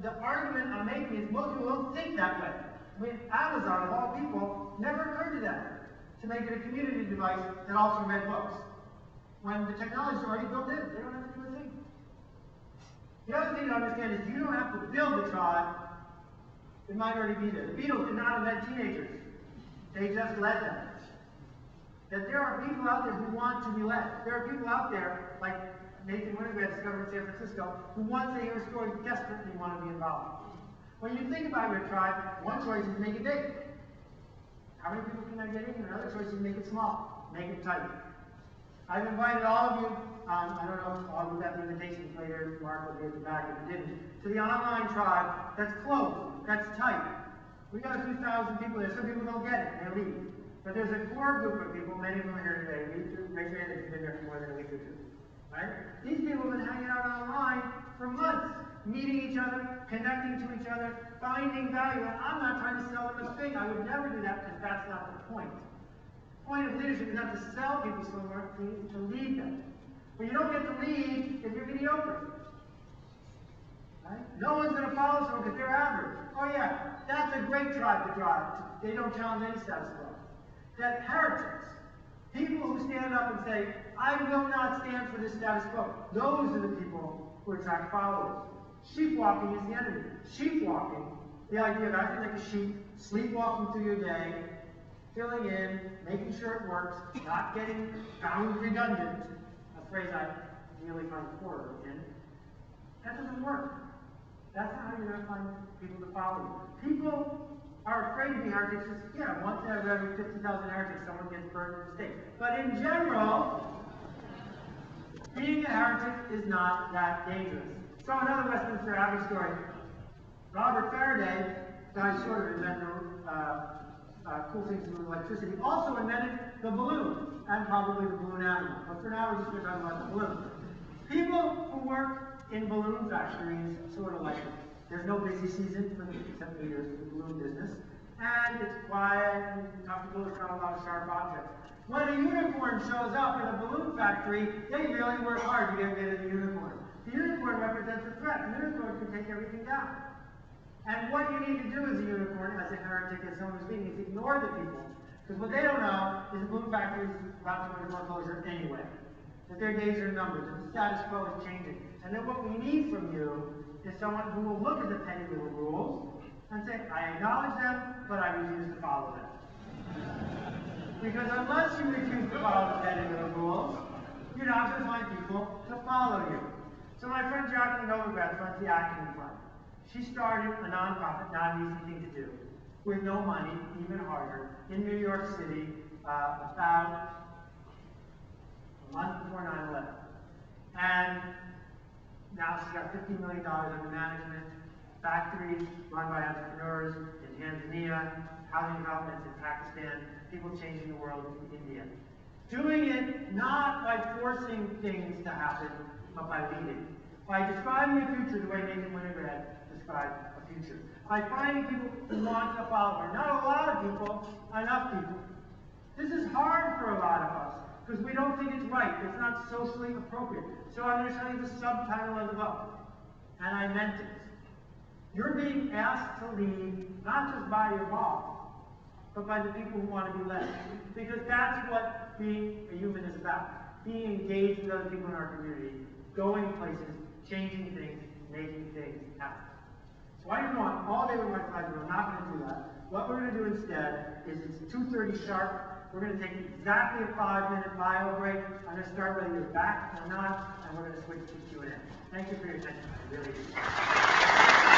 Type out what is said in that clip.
the argument I'm making is most people don't think that way. I mean, Amazon, of all people, never occurred to them to make it a community device that also read books. When the technology is already built in, they don't have to do a thing. The other thing to understand is you don't have to build a tribe. It might already be there. The Beatles did not invent teenagers. They just led them. That there are people out there who want to be led. There are people out there, like Nathan Winograd discovered in San Francisco, who once they hear a story desperately want to be involved. When you think about your tribe, one choice is make it big. How many people can I get in? Another choice is make it small, make it tight. I've invited all of you, I don't know if all of you got the invitations later, Mark will be at the back if you didn't, to the online tribe that's closed, that's tight. We got a few thousand people there. Some people don't get it, they leave. But there's a core group of people, many of them are here today. Raise your hand if you've been there for more than a week or two. Right? These people have been hanging out online for months, meeting each other, connecting to each other, finding value. And I'm not trying to sell them a thing. I would never do that because that's not the point. The point of leadership is not to sell people somewhere, it's to lead them. But you don't get to lead if you're mediocre. Right? No one's going to follow someone because they're average. Oh yeah, that's a great tribe to drive. They don't challenge any status quo. That heretics, people who stand up and say, I will not stand for this status quo. Those are the people who attract followers. Sheep walking is the enemy. Sheep walking, the idea of acting like a sheep, sleepwalking through your day, filling in, making sure it works, not getting found redundant, a phrase I really find horror in, that doesn't work. That's not how you're going to find people to follow you. People are afraid to be heretics. Yeah, once out of every 50,000 heretics, someone gets burned at the stake. But in general, being a heretic is not that dangerous. So another Westminster Abbey story. Robert Faraday, guy sort of invented cool things to do with electricity, also invented the balloon, and probably the balloon animal. But for now, we're just going to talk about the balloon. People who work in balloon factories, sort of like it. There's no busy season for the 7 meters of the balloon business, and it's quiet and comfortable. It's not a lot of sharp objects. When a unicorn shows up in a balloon factory, they really work hard to get rid of the unicorn. The unicorn represents a threat. The unicorn can take everything down. And what you need to do as a unicorn, as a heretic, as someone who's being, is ignore the people. Because what they don't know is the balloon factory is about to go into foreclosure anyway. That their days are numbered, that the status quo is changing. And then what we need from you is someone who will look at the petty little rules and say, I acknowledge them, but I refuse to follow them. Because unless you refuse to follow the petty little rules, you're not going to find people to follow you. So my friend Jacqueline Novogratz runs the Acting Fund. She started a nonprofit, not an easy thing to do, with no money, even harder, in New York City about a month before 9/11. And now she's got $50 million under management, factories run by entrepreneurs in Tanzania, housing developments in Pakistan, people changing the world in India. Doing it not by forcing things to happen, but by leading. By describing a future the way Nathan Winograd described a future. By finding people who want to follow her. Not a lot of people, enough people. This is hard for a lot of us, because we don't think it's right. It's not socially appropriate. So I'm going to tell you the subtitle of the book. And I meant it. You're being asked to lead, not just by your boss, but by the people who want to be led. Because that's what being a human is about. Being engaged with other people in our community, going places, changing things, making things happen. So I can go on all day with my slides, but I'm not going to do that. What we're going to do instead is it's 2:30 sharp. We're going to take exactly a 5-minute bio break. I'm going to start whether you're back or not, and we're going to switch to Q&A. Thank you for your attention. I really appreciate it.